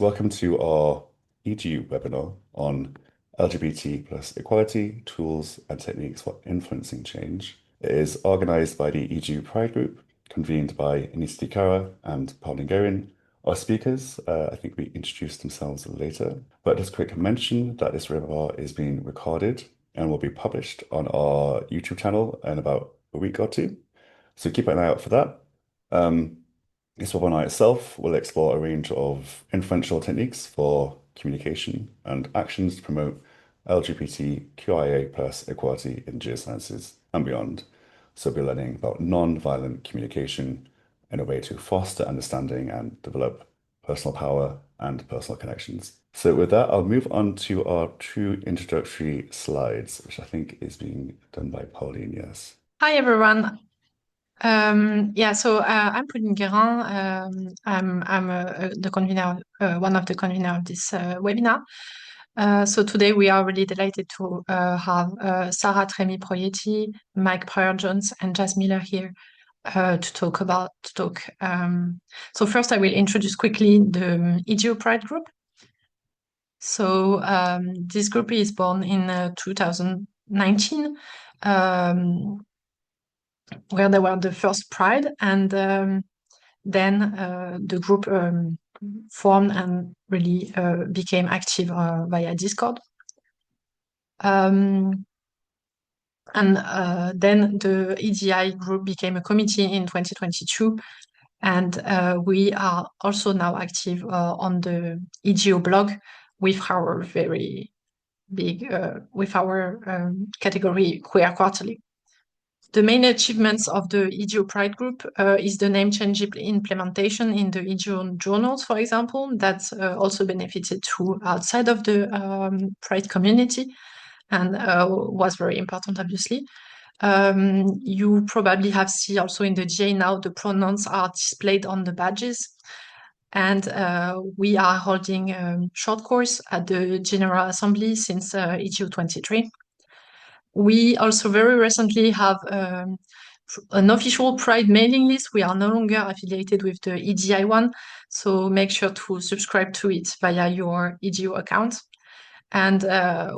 Welcome to our EGU webinar on LGBT plus equality, tools and techniques for influencing change. It is organized by the EGU Pride Group, convened by Anita Kara and Pauline Guerin. Our speakers, I think we introduced themselves later, but just a quick mention that this webinar is being recorded and will be published on our YouTube channel in about a week or two. So keep an eye out for that. Um, this webinar itself will explore a range of influential techniques for communication and actions to promote LGBTQIA plus equality in geosciences and beyond. So we'll be learning about non-violent communication in a way to foster understanding and develop personal power and personal connections. So with that, I'll move on to our two introductory slides, which I think is being done by Pauline, yes. Hi everyone. I'm Pauline Guérin. I'm the convener, one of the conveners of this webinar. So today we are really delighted to have Sarah Tremi Proietti, Mike Pryor-Jones, and Jazz Miller here to talk. So first I will introduce quickly the EGO Pride group. So this group is born in 2019. Where they were the first Pride, and then the group formed and really became active via Discord. And then the EGI group became a committee in 2022, and we are also now active on the EGO blog with our very big, with our category Queer Quarterly. The main achievements of the EGO Pride Group is the name change implementation in the EGO journals, for example, that also benefited to outside of the Pride community and was very important, obviously. You probably have seen also in the GA now the pronouns are displayed on the badges. And we are holding a short course at the General Assembly since EGO 23. We also very recently have an official Pride mailing list. We are no longer affiliated with the EGI one, so make sure to subscribe to it via your EGO account. And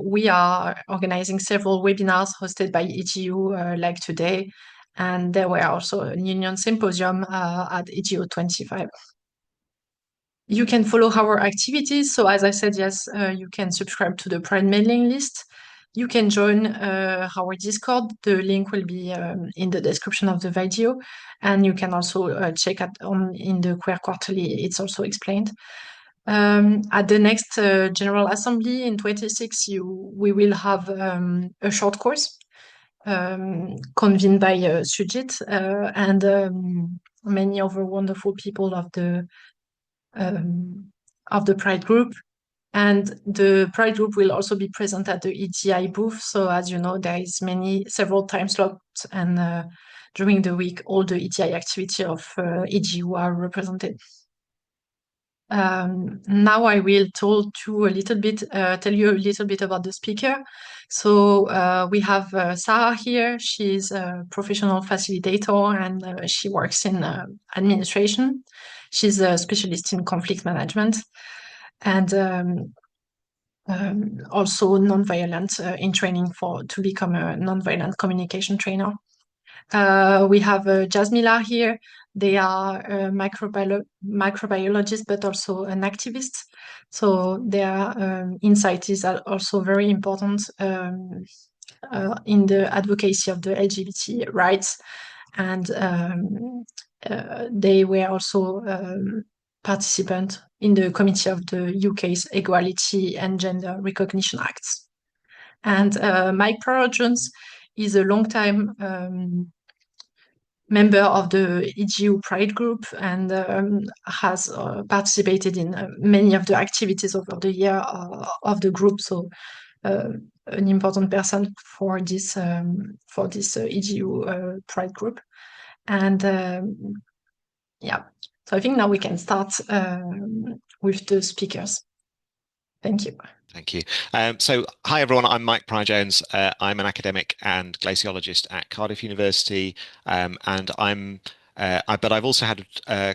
we are organizing several webinars hosted by EGU like today. And there were also a union symposium at EGO 25. You can follow our activities. So as I said, yes, you can subscribe to the Pride mailing list. You can join our Discord. The link will be in the description of the video. And you can also check in the Queer Quarterly, it's also explained. At the next General Assembly in 26, we will have a short course convened by Sujit and many other wonderful people of the Pride group. And the Pride group will also be present at the EGI booth. So as you know, there is several time slots, and during the week, all the EGI activity of EGU are represented. Now I will tell you a little bit about the speaker. So we have Sarah here. She's a professional facilitator and she works in administration. She's a specialist in conflict management and also nonviolent in training to become a nonviolent communication trainer. We have Jazz Miller here. They are microbiologists, but also an activist. So their insight is also very important in the advocacy of the LGBT rights. And they were also participant in the committee of the UK's Equality and Gender Recognition Acts. And Mike Pryor-Jones is a long-time member of the EGU Pride Group and has participated in many of the activities over the year of the group. So an important person for this EGU Pride Group. And yeah, so I think now we can start with the speakers. Thank you. Thank you. So, hi everyone, I'm Mike Pryor-Jones. I'm an academic and glaciologist at Cardiff University, and I'm but I've also had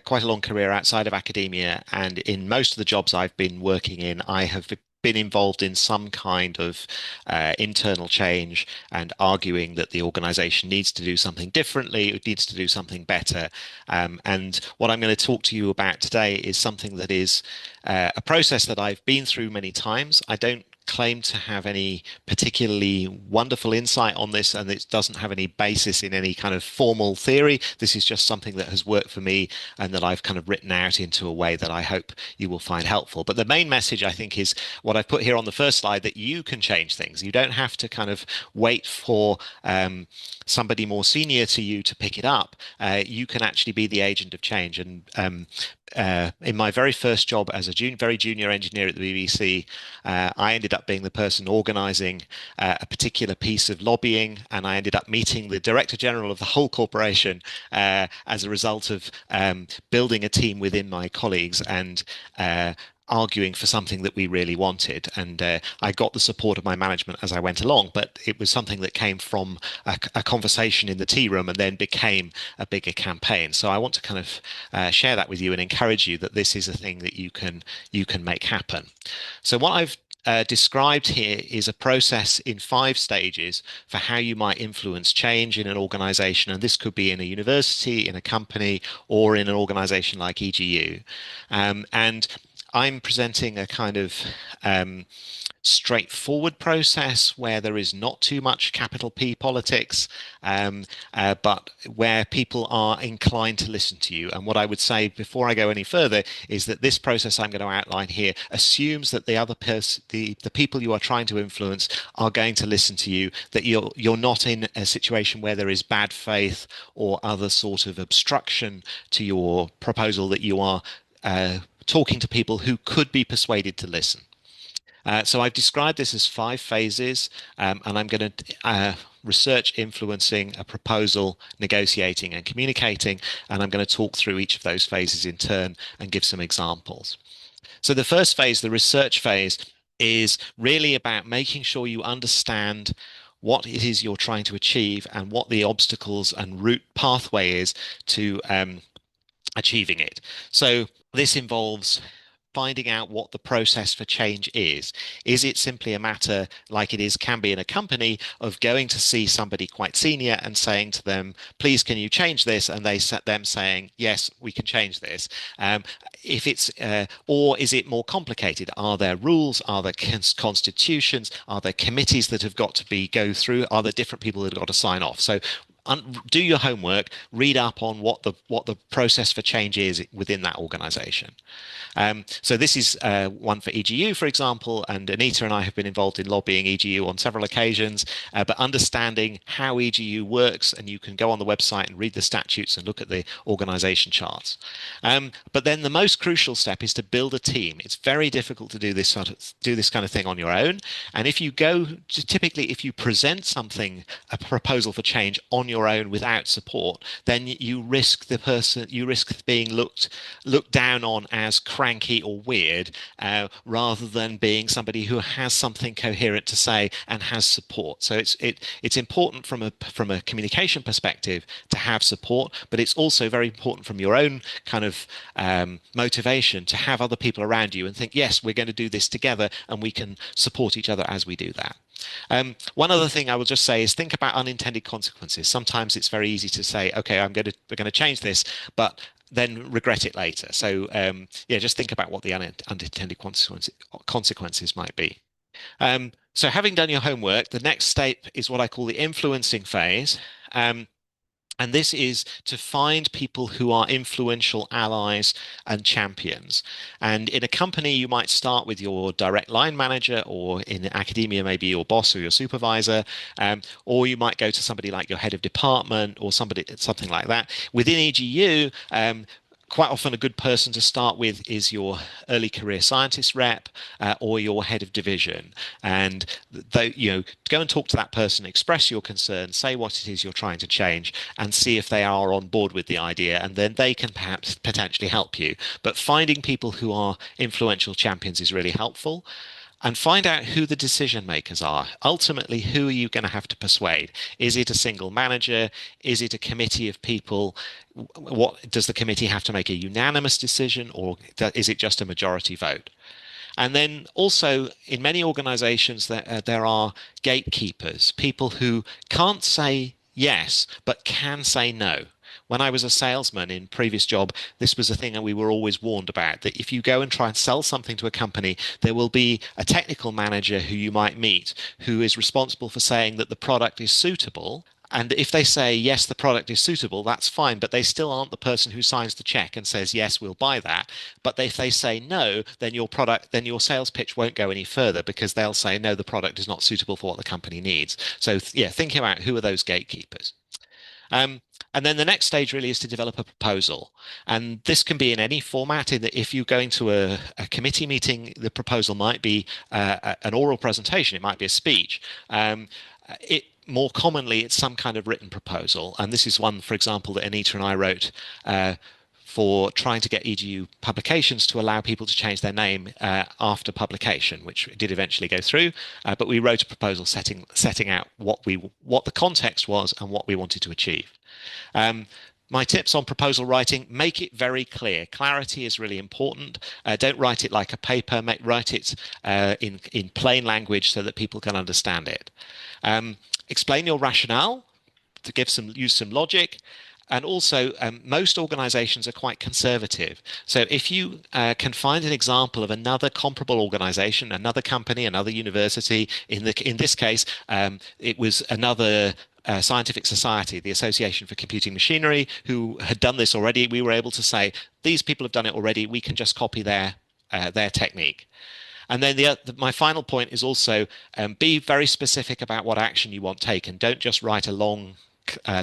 quite a long career outside of academia, and in most of the jobs I've been working in, I have been involved in some kind of internal change and arguing that the organization needs to do something differently, it needs to do something better. And what I'm going to talk to you about today is something that is a process that I've been through many times. I don't claim to have any particularly wonderful insight on this, and it doesn't have any basis in any kind of formal theory. This is just something that has worked for me and that I've kind of written out into a way that I hope you will find helpful. But the main message, I think, is what I've put here on the first slide, that you can change things. You don't have to kind of wait for somebody more senior to you to pick it up. You can actually be the agent of change. And in my very first job as a very junior engineer at the BBC, I ended up being the person organising a particular piece of lobbying, and I ended up meeting the Director General of the whole corporation as a result of building a team within my colleagues and arguing for something that we really wanted. And I got the support of my management as I went along, but it was something that came from a conversation in the tea room and then became a bigger campaign. So I want to kind of share that with you and encourage you that this is a thing that you can make happen. So what I've described here is a process in 5 stages for how you might influence change in an organization. And this could be in a university, in a company, or in an organization like EGU. And I'm presenting a kind of straightforward process where there is not too much capital P politics, but where people are inclined to listen to you. And what I would say before I go any further is that this process I'm going to outline here assumes that the other person, the people you are trying to influence, are going to listen to you, that you're not in a situation where there is bad faith or other sort of obstruction to your proposal, that you are talking to people who could be persuaded to listen. So I've described this as 5 phases, and I'm going to research, influencing, a proposal, negotiating, and communicating, and I'm going to talk through each of those phases in turn and give some examples. So the first phase, the research phase, is really about making sure you understand what it is you're trying to achieve and what the obstacles and route pathway is to achieving it. So this involves finding out what the process for change is. Is it simply a matter, like it can be in a company, of going to see somebody quite senior and saying to them, please, can you change this? And they set them saying, yes, we can change this. Or is it more complicated? Are there rules? Are there constitutions? Are there committees that have got to go through? Are there different people that have got to sign off? So do your homework, read up on what the process for change is within that organization. So this is one for EGU, for example, and Anita and I have been involved in lobbying EGU on several occasions, but understanding how EGU works, and you can go on the website and read the statutes and look at the organization charts. But then the most crucial step is to build a team. It's very difficult to do this kind of thing on your own. And if you present a proposal for change on your own without support, then you risk being looked down on as cranky or weird, rather than being somebody who has something coherent to say and has support. So it's important from a communication perspective to have support, but it's also very important from your own kind of motivation to have other people around you and think, yes, we're going to do this together, and we can support each other as we do that. One other thing I will just say is think about unintended consequences. Sometimes it's very easy to say, okay, we're going to change this, but then regret it later. So just think about what the unintended consequences might be. So having done your homework, the next step is what I call the influencing phase. And this is to find people who are influential allies and champions. And in a company, you might start with your direct line manager, or in academia, maybe your boss or your supervisor, or you might go to somebody like your head of department or something like that. Within EGU, quite often a good person to start with is your early career scientist rep, or your head of division. And go and talk to that person, express your concern, say what it is you're trying to change, and see if they are on board with the idea, and then they can perhaps potentially help you. But finding people who are influential champions is really helpful. and find out who the decision makers are. Ultimately, who are you going to have to persuade? Is it a single manager? Is it a committee of people? What does the committee have to make a unanimous decision, or is it just a majority vote? And then also, in many organizations, there are gatekeepers, people who can't say yes, but can say no. When I was a salesman in previous job, this was a thing that we were always warned about, that if you go and try and sell something to a company, there will be a technical manager who you might meet who is responsible for saying that the product is suitable. And if they say, yes, the product is suitable, that's fine, but they still aren't the person who signs the check and says, yes, we'll buy that. But if they say no, then your sales pitch won't go any further because they'll say, no, the product is not suitable for what the company needs. So yeah, thinking about who are those gatekeepers. Um, and then the next stage really is to develop a proposal. And this can be in any format. In that if you're going to a committee meeting, the proposal might be an oral presentation, it might be a speech. It More commonly, it's some kind of written proposal. And this is one, for example, that Anita and I wrote for trying to get EGU publications to allow people to change their name after publication, which did eventually go through. But we wrote a proposal setting out what the context was and what we wanted to achieve. My tips on proposal writing: make it very clear. Clarity is really important. Don't write it like a paper. Write it in plain language so that people can understand it. Explain your rationale to use some logic. And also, most organizations are quite conservative. So if you can find an example of another comparable organization, another company, another university, in this case, it was another scientific society, the Association for Computing Machinery, who had done this already, we were able to say, these people have done it already, we can just copy their technique. And then my final point is also be very specific about what action you want taken. Don't just write a long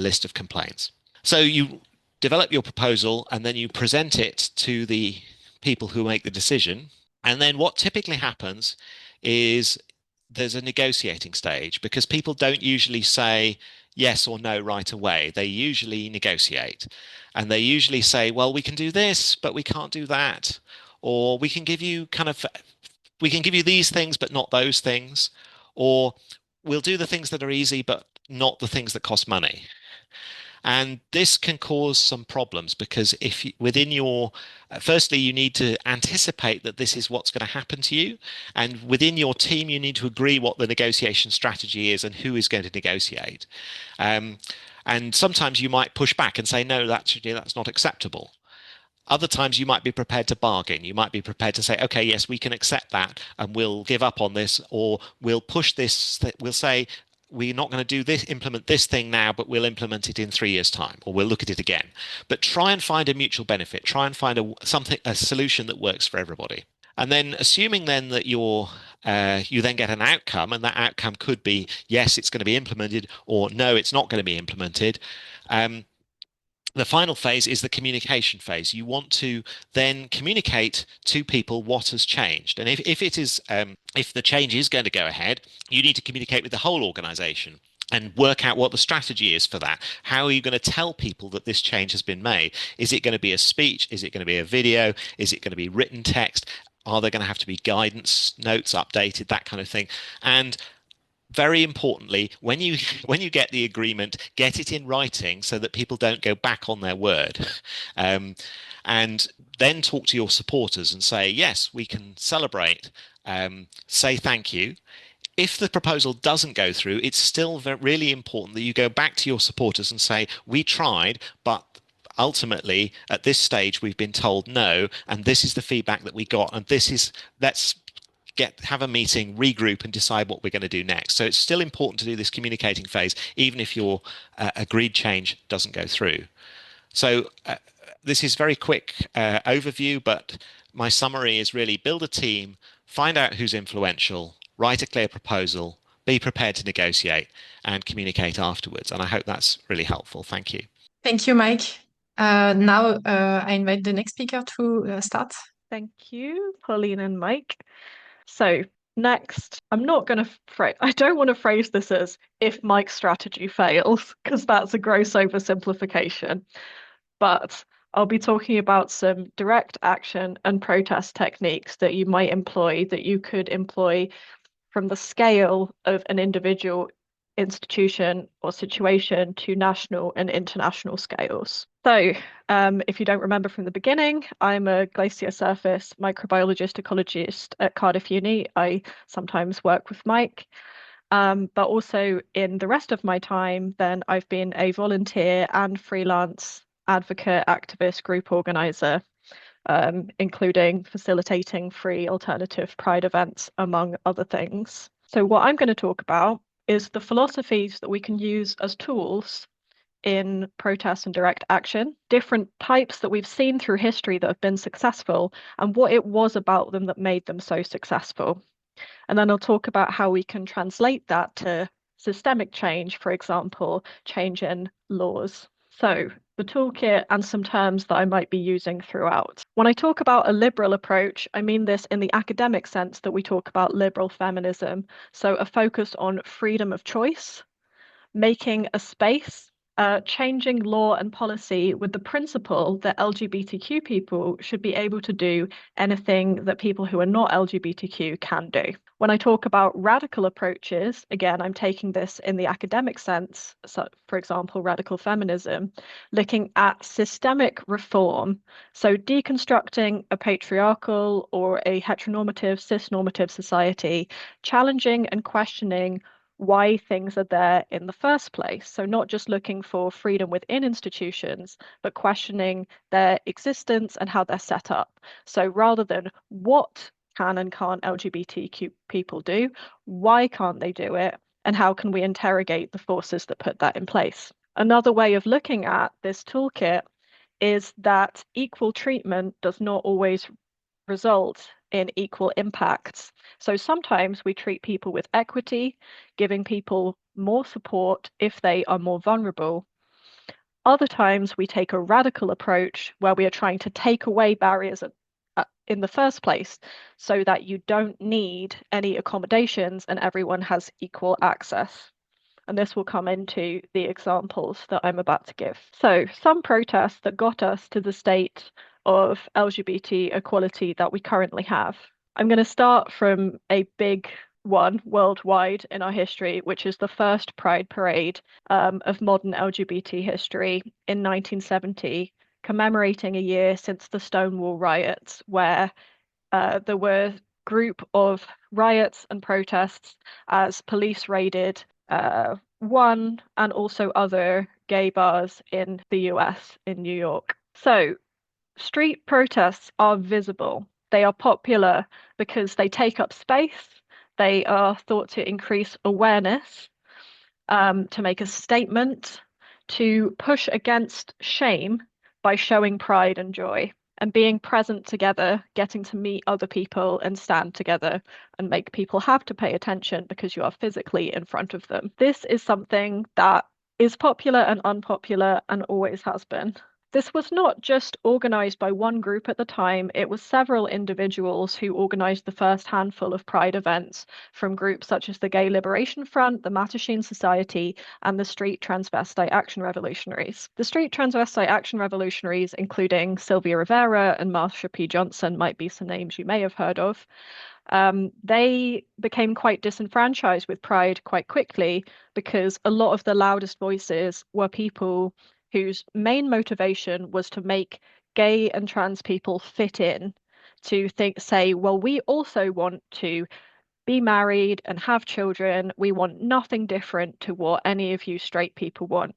list of complaints. So you develop your proposal and then you present it to the people who make the decision. And then what typically happens is there's a negotiating stage, because people don't usually say yes or no right away. They usually negotiate, and they usually say, well, we can do this, but we can't do that. Or we can give you these things, but not those things. Or we'll do the things that are easy, but not the things that cost money. And this can cause some problems, because if you, within your, firstly, you need to anticipate that this is what's going to happen to you. And within your team, you need to agree what the negotiation strategy is and who is going to negotiate. And sometimes you might push back and say, no, that's not acceptable. Other times you might be prepared to bargain. You might be prepared to say, okay, yes, we can accept that and we'll give up on this, or we'll push this. We'll say, we're not going to do this, implement this thing now, but we'll implement it in 3 years' time, or we'll look at it again. But try and find a mutual benefit. Try and find a solution that works for everybody. And then, assuming then that you then get an outcome, and that outcome could be yes, it's going to be implemented, or no, it's not going to be implemented. The final phase is the communication phase. You want to then communicate to people what has changed. And if the change is going to go ahead, you need to communicate with the whole organization and work out what the strategy is for that. How are you going to tell people that this change has been made? Is it going to be a speech? Is it going to be a video? Is it going to be written text? Are there going to have to be guidance notes updated, that kind of thing? And very importantly, when you get the agreement, get it in writing so that people don't go back on their word. And then talk to your supporters and say, yes, we can celebrate, say thank you. If the proposal doesn't go through, it's still really important that you go back to your supporters and say, we tried, but ultimately at this stage we've been told no, and this is the feedback that we got, and let's have a meeting, regroup, and decide what we're going to do next. So it's still important to do this communicating phase, even if your agreed change doesn't go through. So this is very quick overview, but my summary is really build a team, find out who's influential, write a clear proposal, be prepared to negotiate, and communicate afterwards. And I hope that's really helpful. Thank you. Thank you, Mike. Now I invite the next speaker to start. Thank you, Pauline and Mike. So next, I don't want to phrase this as if Mike's strategy fails, because that's a gross oversimplification. But I'll be talking about some direct action and protest techniques that you might employ, that you could employ from the scale of an individual institution or situation to national and international scales. So, if you don't remember from the beginning, I'm a glacier surface microbiologist ecologist at Cardiff Uni. I sometimes work with Mike. But also in the rest of my time, then I've been a volunteer and freelance advocate, activist, group organizer, including facilitating free alternative pride events, among other things. So, what I'm going to talk about is the philosophies that we can use as tools in protest and direct action, different types that we've seen through history that have been successful, and what it was about them that made them so successful. And then I'll talk about how we can translate that to systemic change, for example, change in laws. So, the toolkit and some terms that I might be using throughout. When I talk about a liberal approach, I mean this in the academic sense that we talk about liberal feminism. So, a focus on freedom of choice, making a space, changing law and policy with the principle that LGBTQ people should be able to do anything that people who are not LGBTQ can do. When I talk about radical approaches, again, I'm taking this in the academic sense. So, for example, radical feminism, looking at systemic reform. So, deconstructing a patriarchal or a heteronormative, cisnormative society, challenging and questioning why things are there in the first place. So, not just looking for freedom within institutions, but questioning their existence and how they're set up. So, rather than what can and can't LGBTQ people do, why can't they do it, and how can we interrogate the forces that put that in place? Another way of looking at this toolkit is that equal treatment does not always result in equal impacts. So sometimes we treat people with equity, giving people more support if they are more vulnerable. Other times we take a radical approach where we are trying to take away barriers in the first place so that you don't need any accommodations and everyone has equal access. And this will come into the examples that I'm about to give. So, some protests that got us to the state of LGBT equality that we currently have. I'm going to start from a big one worldwide in our history, which is the first Pride Parade of modern LGBT history in 1970, commemorating a year since the Stonewall riots, where there were a group of riots and protests as police raided one and also other gay bars in the US, in New York. So, street protests are visible. They are popular because they take up space. They are thought to increase awareness, to make a statement, to push against shame by showing pride and joy and being present together, getting to meet other people and stand together and make people have to pay attention because you are physically in front of them. This is something that is popular and unpopular and always has been. This was not just organized by one group at the time, it was several individuals who organized the first handful of Pride events from groups such as the Gay Liberation Front, the Mattachine Society, and the Street Transvestite Action Revolutionaries. The Street Transvestite Action Revolutionaries, including Sylvia Rivera and Marsha P. Johnson, might be some names you may have heard of. They became quite disenfranchised with Pride quite quickly because a lot of the loudest voices were people whose main motivation was to make gay and trans people fit in, to say, well, we also want to be married and have children. We want nothing different to what any of you straight people want.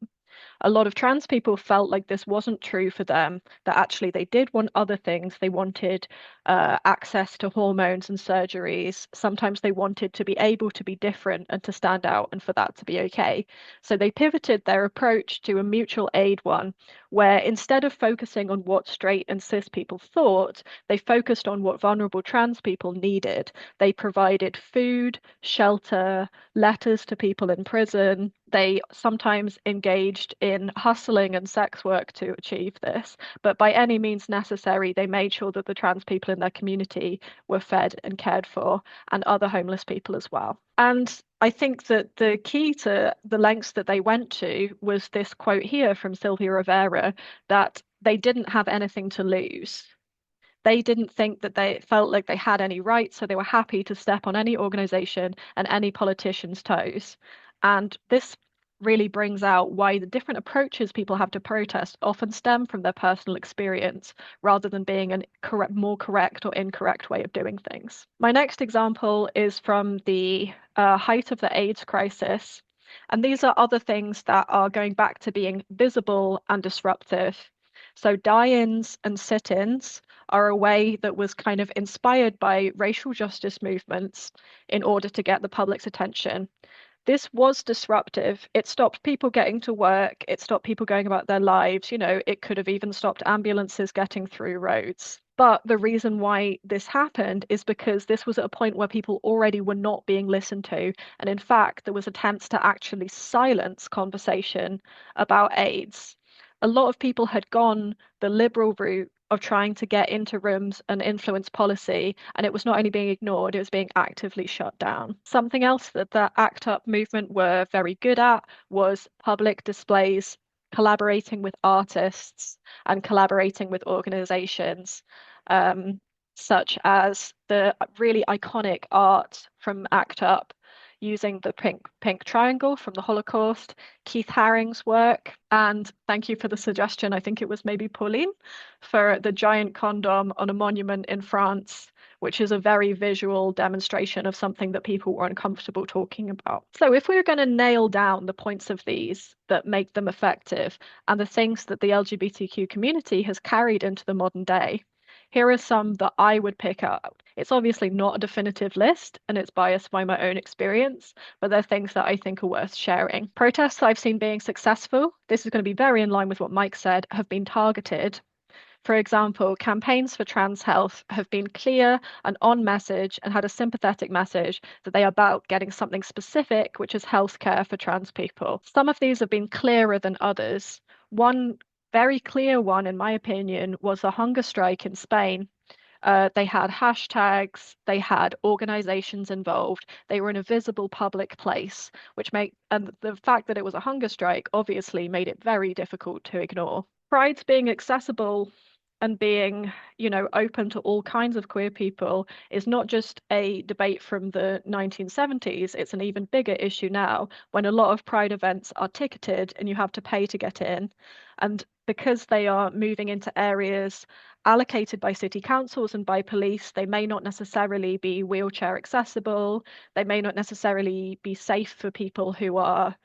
A lot of trans people felt like this wasn't true for them, that actually they did want other things. They wanted access to hormones and surgeries. Sometimes they wanted to be able to be different and to stand out and for that to be okay. So they pivoted their approach to a mutual aid one, where instead of focusing on what straight and cis people thought, they focused on what vulnerable trans people needed. They provided food, shelter, letters to people in prison. They sometimes engaged in hustling and sex work to achieve this, but by any means necessary, they made sure that the trans people in their community were fed and cared for, and other homeless people as well. And I think that the key to the lengths that they went to was this quote here from Sylvia Rivera, that they didn't have anything to lose. They didn't think that they felt like they had any rights, so they were happy to step on any organization and any politician's toes. And this really brings out why the different approaches people have to protest often stem from their personal experience rather than being a more correct or incorrect way of doing things. My next example is from the height of the AIDS crisis. And these are other things that are going back to being visible and disruptive. So die-ins and sit-ins are a way that was kind of inspired by racial justice movements in order to get the public's attention. This was disruptive. It stopped people getting to work. It stopped people going about their lives. You know, it could have even stopped ambulances getting through roads. But the reason why this happened is because this was at a point where people already were not being listened to. And in fact, there was attempts to actually silence conversation about AIDS. A lot of people had gone the liberal route of trying to get into rooms and influence policy, and it was not only being ignored, it was being actively shut down. Something else that the ACT UP movement were very good at was public displays, collaborating with artists and collaborating with organizations, such as the really iconic art from ACT UP using the pink triangle from the Holocaust, Keith Haring's work, and thank you for the suggestion. I think it was maybe Pauline for the giant condom on a monument in France, which is a very visual demonstration of something that people were uncomfortable talking about. So if we were going to nail down the points of these that make them effective and the things that the LGBTQ community has carried into the modern day, here are some that I would pick out. It's obviously not a definitive list and it's biased by my own experience, but they're things that I think are worth sharing. Protests I've seen being successful, this is going to be very in line with what Mike said, have been targeted. For example, campaigns for trans health have been clear and on message and had a sympathetic message that they are about getting something specific, which is healthcare for trans people. Some of these have been clearer than others. One very clear one, in my opinion, was the hunger strike in Spain. They had hashtags, they had organizations involved, they were in a visible public place, and the fact that it was a hunger strike obviously made it very difficult to ignore. Pride's being accessible and being, open to all kinds of queer people is not just a debate from the 1970s, it's an even bigger issue now when a lot of Pride events are ticketed and you have to pay to get in. And because they are moving into areas allocated by city councils and by police, they may not necessarily be wheelchair accessible, they may not necessarily be safe for people who are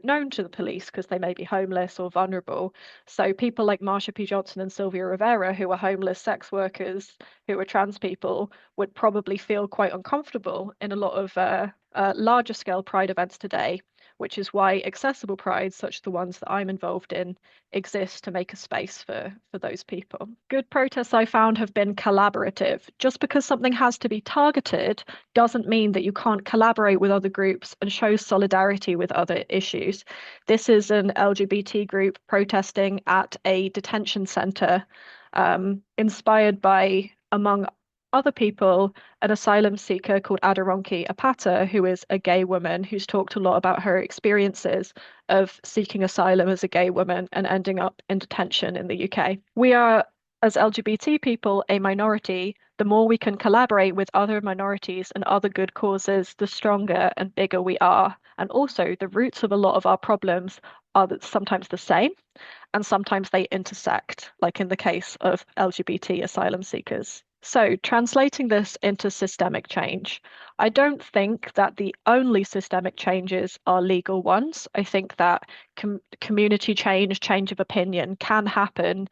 known to the police because they may be homeless or vulnerable. So people like Marsha P. Johnson and Sylvia Rivera, who are homeless sex workers, who are trans people, would probably feel quite uncomfortable in a lot of larger scale Pride events today, which is why accessible prides, such as the ones that I'm involved in, exist to make a space for those people. Good protests I found have been collaborative. Just because something has to be targeted doesn't mean that you can't collaborate with other groups and show solidarity with other issues. This is an LGBT group protesting at a detention center, inspired by, among other people, an asylum seeker called Aderonke Apata, who is a gay woman who's talked a lot about her experiences of seeking asylum as a gay woman and ending up in detention in the UK. We are, as LGBT people, a minority. The more we can collaborate with other minorities and other good causes, the stronger and bigger we are. And also, the roots of a lot of our problems are sometimes the same, and sometimes they intersect, like in the case of LGBT asylum seekers. So, translating this into systemic change, I don't think that the only systemic changes are legal ones. I think that community change of opinion can happen,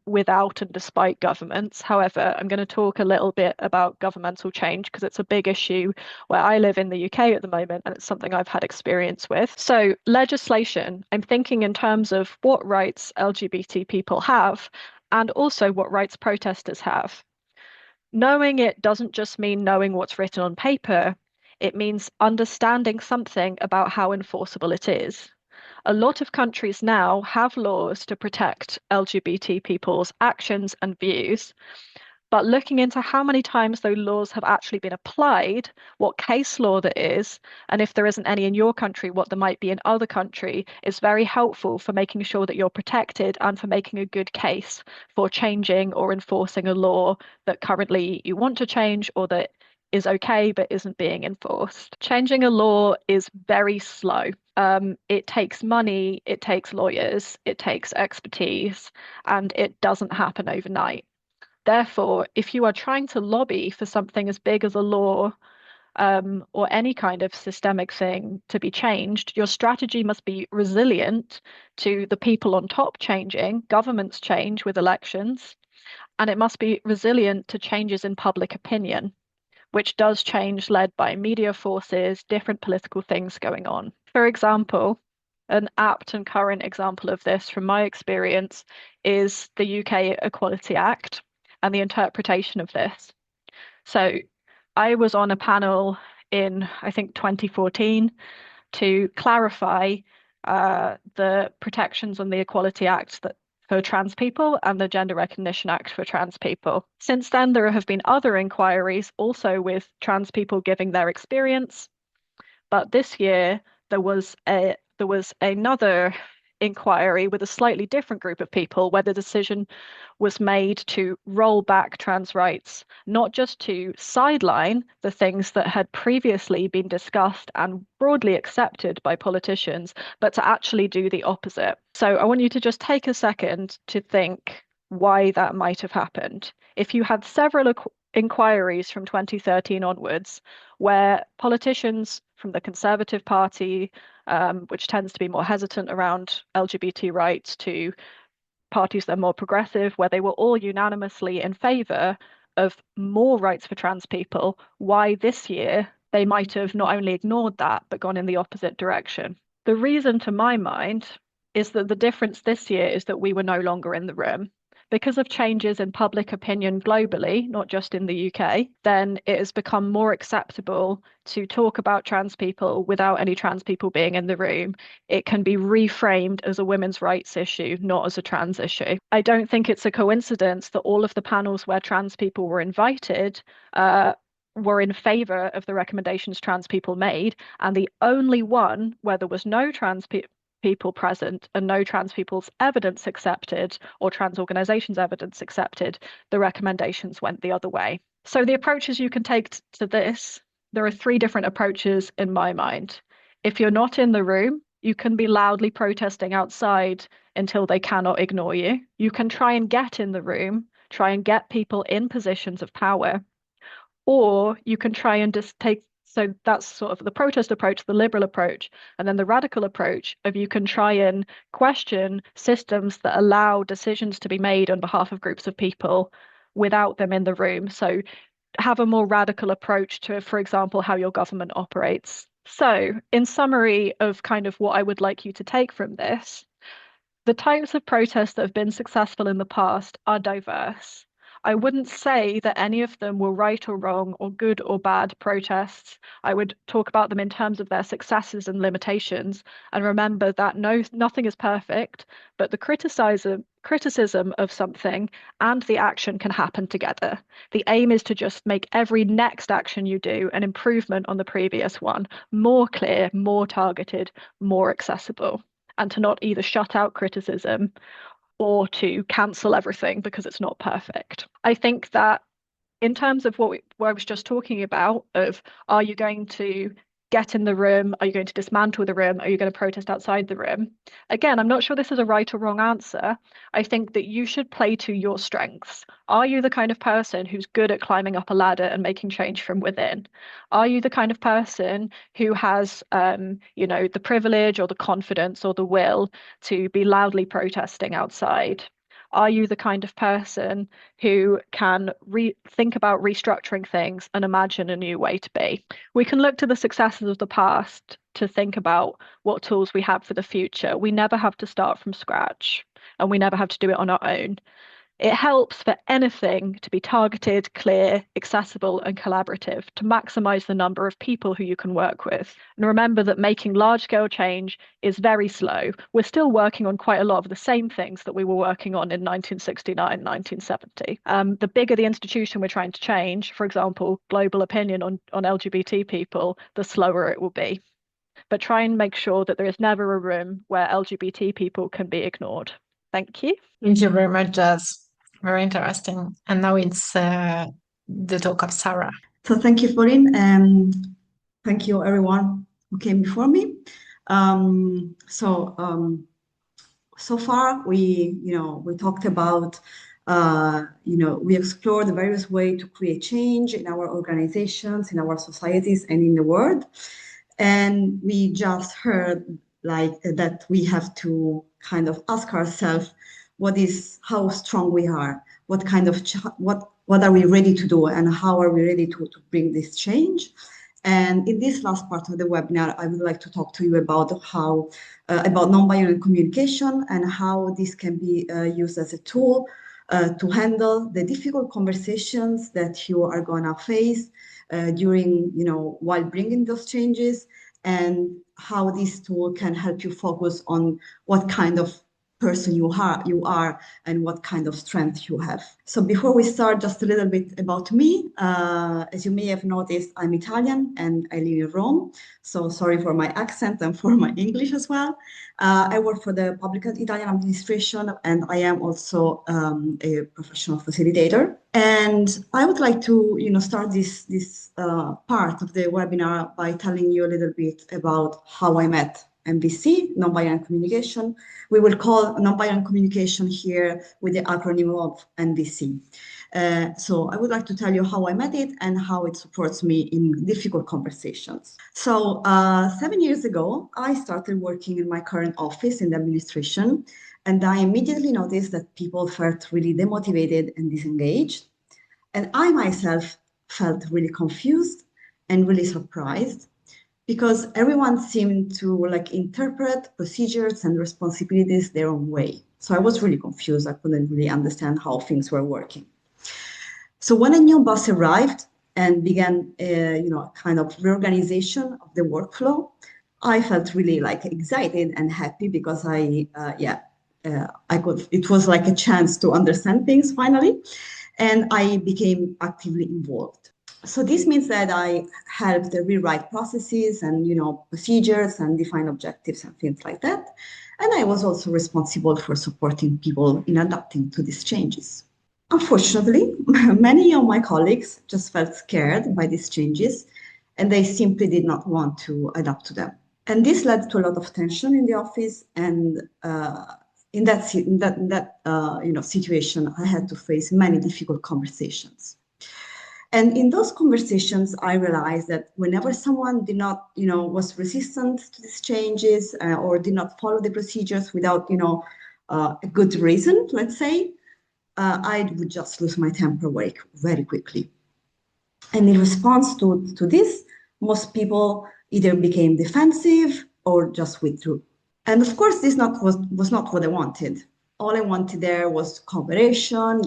without and despite governments. However, I'm going to talk a little bit about governmental change because it's a big issue where I live in the UK at the moment, and it's something I've had experience with. So, legislation, I'm thinking in terms of what rights LGBT people have and also what rights protesters have. Knowing it doesn't just mean knowing what's written on paper, it means understanding something about how enforceable it is. A lot of countries now have laws to protect LGBT people's actions and views, But looking into how many times those laws have actually been applied, what case law there is, and if there isn't any in your country, what there might be in other country, is very helpful for making sure that you're protected and for making a good case for changing or enforcing a law that currently you want to change or that is okay but isn't being enforced. Changing a law is very slow. It takes money, it takes lawyers, it takes expertise, and it doesn't happen overnight. Therefore, if you are trying to lobby for something as big as a law, or any kind of systemic thing to be changed, your strategy must be resilient to the people on top changing, governments change with elections, and it must be resilient to changes in public opinion, which does change led by media forces, different political things going on. For example, an apt and current example of this from my experience is the UK Equality Act and the interpretation of this. So I was on a panel in, I think, 2014 to clarify the protections on the Equality Act that for trans people and the Gender Recognition Act for trans people. Since then, there have been other inquiries also with trans people giving their experience. But this year, there was another inquiry with a slightly different group of people where the decision was made to roll back trans rights, not just to sideline the things that had previously been discussed and broadly accepted by politicians, but to actually do the opposite. So I want you to just take a second to think why that might have happened. If you had several inquiries from 2013 onwards where politicians from the Conservative Party, which tends to be more hesitant around LGBT rights, to parties that are more progressive, where they were all unanimously in favour of more rights for trans people, why this year they might have not only ignored that, but gone in the opposite direction. The reason, to my mind, is that the difference this year is that we were no longer in the room. Because of changes in public opinion globally, not just in the UK, then it has become more acceptable to talk about trans people without any trans people being in the room. It can be reframed as a women's rights issue, not as a trans issue. I don't think it's a coincidence that all of the panels where trans people were invited were in favour of the recommendations trans people made, and the only one where there was no trans people present and no trans people's evidence accepted or trans organizations' evidence accepted, the recommendations went the other way. So the approaches you can take to this, there are three different approaches in my mind. If you're not in the room, you can be loudly protesting outside until they cannot ignore you. You can try and get in the room, try and get people in positions of power, or you can try and just take. So that's sort of the protest approach, the liberal approach, and then the radical approach of you can try and question systems that allow decisions to be made on behalf of groups of people without them in the room. So have a more radical approach to, for example, how your government operates. So in summary of kind of what I would like you to take from this, the types of protests that have been successful in the past are diverse. I wouldn't say that any of them were right or wrong or good or bad protests. I would talk about them in terms of their successes and limitations, and remember that nothing is perfect, but the criticism of something and the action can happen together. The aim is to just make every next action you do an improvement on the previous one, more clear, more targeted, more accessible, and to not either shut out criticism or to cancel everything because it's not perfect. I think that in terms of what I was just talking about, of are you going to get in the room? Are you going to dismantle the room? Are you going to protest outside the room? Again, I'm not sure this is a right or wrong answer. I think that you should play to your strengths. Are you the kind of person who's good at climbing up a ladder and making change from within? Are you the kind of person who has, the privilege or the confidence or the will to be loudly protesting outside? Are you the kind of person who can think about restructuring things and imagine a new way to be? We can look to the successes of the past to think about what tools we have for the future. We never have to start from scratch, and we never have to do it on our own. It helps for anything to be targeted, clear, accessible, and collaborative to maximize the number of people who you can work with. And remember that making large-scale change is very slow. We're still working on quite a lot of the same things that we were working on in 1969, 1970. The bigger the institution we're trying to change, for example, global opinion on LGBT people, the slower it will be. But try and make sure that there is never a room where LGBT people can be ignored. Thank you. Thank you very much, Jazz. Very interesting. And now it's the talk of Sarah. So thank you, Florin, and thank you everyone who came before me. So far we talked about we explored the various ways to create change in our organizations, in our societies, and in the world. And we just heard that we have to kind of ask ourselves how strong we are, what are we ready to do, and how are we ready to bring this change. And in this last part of the webinar, I would like to talk to you about about nonviolent communication and how this can be used as a tool to handle the difficult conversations that you are gonna face while bringing those changes, and how this tool can help you focus on what kind of person you are and what kind of strength you have. So before we start, just a little bit about me. As you may have noticed, I'm Italian and I live in Rome. So sorry for my accent and for my English as well. I work for the public Italian administration, and I am also a professional facilitator. And I would like to start this part of the webinar by telling you a little bit about how I met NVC, nonviolent communication. We will call nonviolent communication here with the acronym of NVC. So I would like to tell you how I met it and how it supports me in difficult conversations. So 7 years ago, I started working in my current office in the administration, and I immediately noticed that people felt really demotivated and disengaged. And I myself felt really confused and really surprised, because everyone seemed to interpret procedures and responsibilities their own way. So I was really confused. I couldn't really understand how things were working. So when a new boss arrived and began a kind of reorganization of the workflow, I felt really excited and happy, because it was like a chance to understand things finally, and I became actively involved. So this means that I helped rewrite processes and procedures and define objectives and things like that. And I was also responsible for supporting people in adapting to these changes. Unfortunately, many of my colleagues just felt scared by these changes, and they simply did not want to adapt to them. And this led to a lot of tension in the office. And in that situation, I had to face many difficult conversations. And in those conversations, I realized that whenever someone did not, was resistant to these changes or did not follow the procedures without, a good reason, let's say, I would just lose my temper very quickly. And in response to this, most people either became defensive or just withdrew. And of course, this was not what I wanted. All I wanted there was cooperation,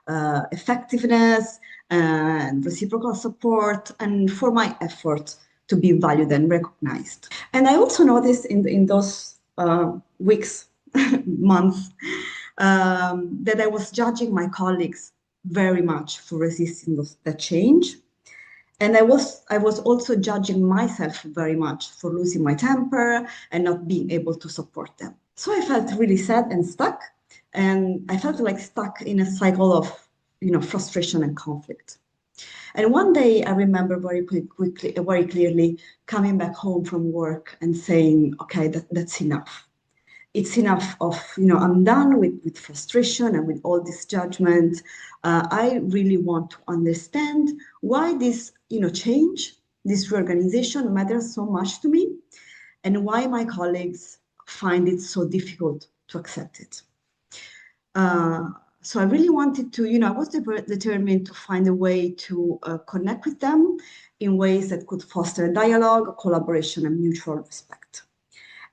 effectiveness, and reciprocal support, and for my effort to be valued and recognized. And I also noticed in those weeks, months, that I was judging my colleagues very much for resisting that change. And I was also judging myself very much for losing my temper and not being able to support them. So I felt really sad and stuck, and I felt stuck in a cycle of frustration and conflict. And one day I remember very clearly coming back home from work and saying, okay, that's enough. It's enough of, I'm done with frustration and with all this judgment. I really want to understand why this, change, this reorganization matters so much to me, and why my colleagues find it so difficult to accept it. So I really wanted to, I was determined to find a way to connect with them in ways that could foster dialogue, collaboration, and mutual respect.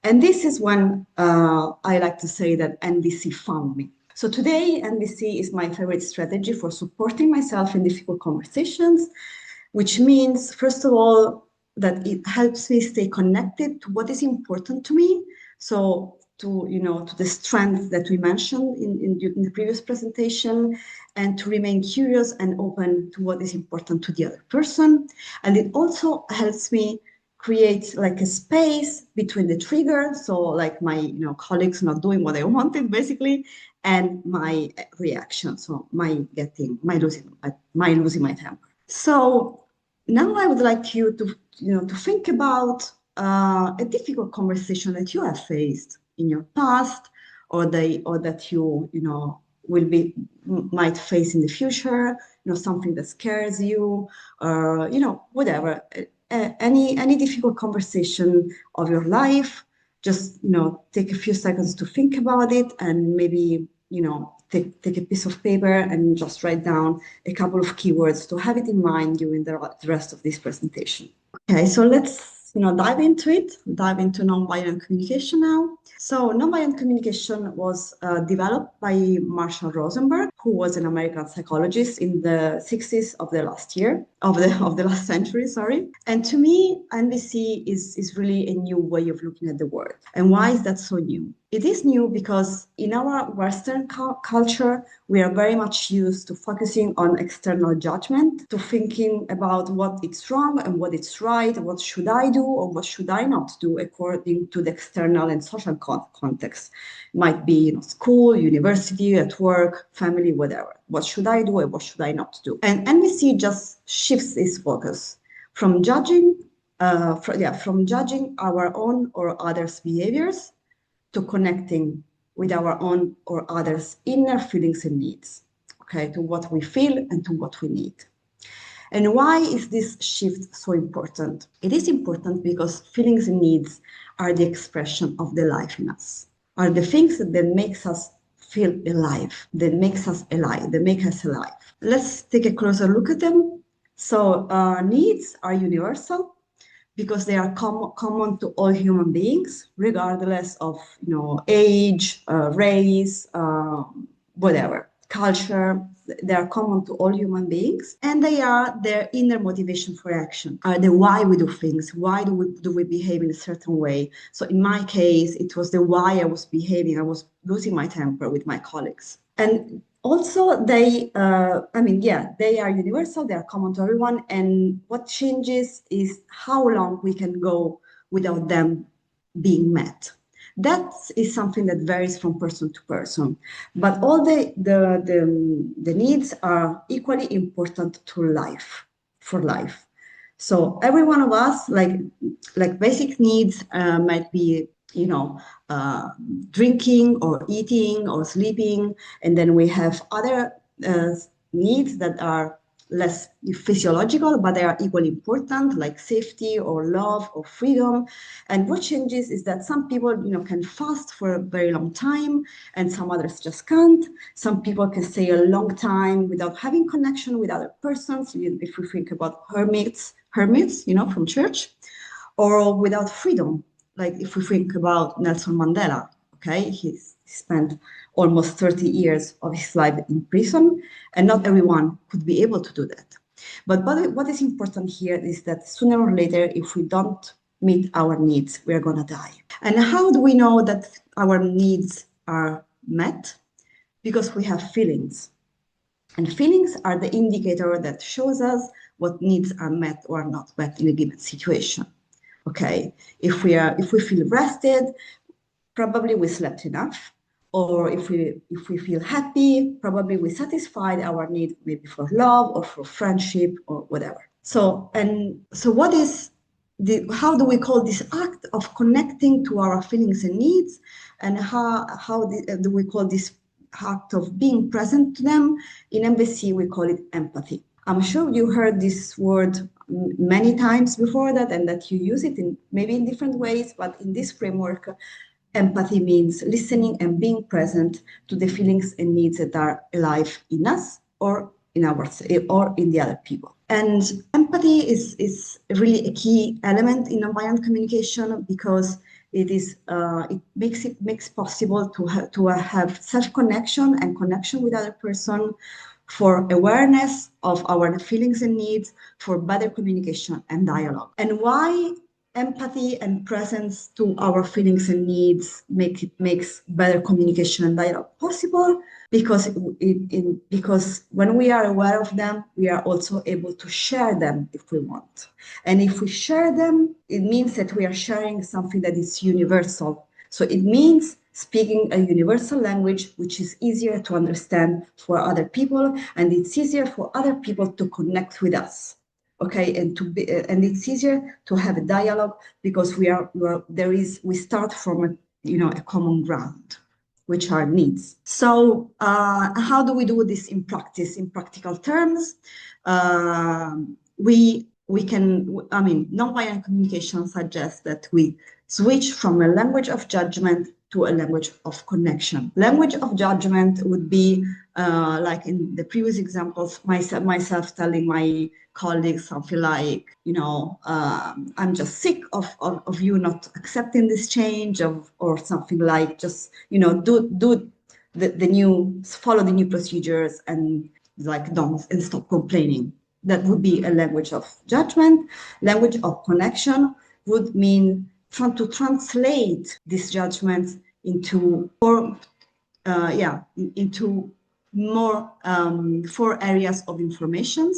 And this is when I like to say that NVC found me. So today, NVC is my favorite strategy for supporting myself in difficult conversations, which means, first of all, that it helps me stay connected to what is important to me. So to the strength that we mentioned in the previous presentation, and to remain curious and open to what is important to the other person. And it also helps me create like a space between the trigger, so like my colleagues not doing what I wanted basically, and my reaction, so my losing my temper. So now I would like you to think about a difficult conversation that you have faced in your past, or that you might face in the future. Something that scares you, or whatever. Any difficult conversation of your life. Just take a few seconds to think about it, and maybe take a piece of paper and just write down a couple of keywords to have it in mind during the rest of this presentation. Okay, so let's dive into nonviolent communication now. So nonviolent communication was developed by Marshall Rosenberg, who was an American psychologist in the 60s of the last century, sorry. And to me, NVC is really a new way of looking at the world. And why is that so new? It is new because in our Western culture, we are very much used to focusing on external judgment, to thinking about what is wrong and what is right, what should I do or what should I not do according to the external and social context. It might be school, university, at work, family, whatever. What should I do and what should I not do? And NVC just shifts this focus from judging our own or others' behaviors to connecting with our own or others' inner feelings and needs, okay, to what we feel and to what we need. And why is this shift so important? It is important because feelings and needs are the expression of the life in us, are the things that makes us feel alive, that make us alive. Let's take a closer look at them. So needs are universal, because they are common to all human beings, regardless of age, race, whatever, culture. They are common to all human beings, and they are their inner motivation for action, are the why we do things, why do we behave in a certain way. So in my case, it was the why I was behaving, I was losing my temper with my colleagues. And also, they are universal, they are common to everyone, and what changes is how long we can go without them being met. That is something that varies from person to person, but all the needs are equally important for life. So every one of us, like basic needs, might be drinking or eating or sleeping, and then we have other needs that are less physiological, but they are equally important, like safety or love or freedom. And what changes is that some people can fast for a very long time, and some others just can't. Some people can stay a long time without having connection with other persons, if we think about hermits from church, or without freedom, like if we think about Nelson Mandela. Okay, he spent almost 30 years of his life in prison, and not everyone could be able to do that. But what is important here is that sooner or later, if we don't meet our needs, we're going to die. And how do we know that our needs are met? Because we have feelings. And feelings are the indicator that shows us what needs are met or not met in a given situation. Okay, if we feel rested, probably we slept enough. Or if we feel happy, probably we satisfied our need maybe for love or for friendship or whatever. So how do we call this act of connecting to our feelings and needs, and how do we call this act of being present to them? In MBC, we call it empathy. I'm sure you heard this word many times before that, and that you use it maybe in different ways, but in this framework, empathy means listening and being present to the feelings and needs that are alive in us or in the other people. And empathy is really a key element in nonviolent communication, because it makes possible to have self-connection and connection with other person, for awareness of our feelings and needs, for better communication and dialogue. And why empathy and presence to our feelings and needs makes better communication and dialogue possible? Because because when we are aware of them, we are also able to share them if we want. And if we share them, it means that we are sharing something that is universal. So it means speaking a universal language, which is easier to understand for other people, and it's easier for other people to connect with us. Okay, and it's easier to have a dialogue because we start from a common ground, which are needs. So how do we do this in practice, in practical terms? We can, nonviolent communication suggests that we switch from a language of judgment to a language of connection. Language of judgment would be, like in the previous examples, myself telling my colleagues something like, I'm just sick of you not accepting this change, or something like, just, follow the new procedures and and stop complaining. That would be a language of judgment. Language of connection would mean trying to translate these judgments into more 4 areas of information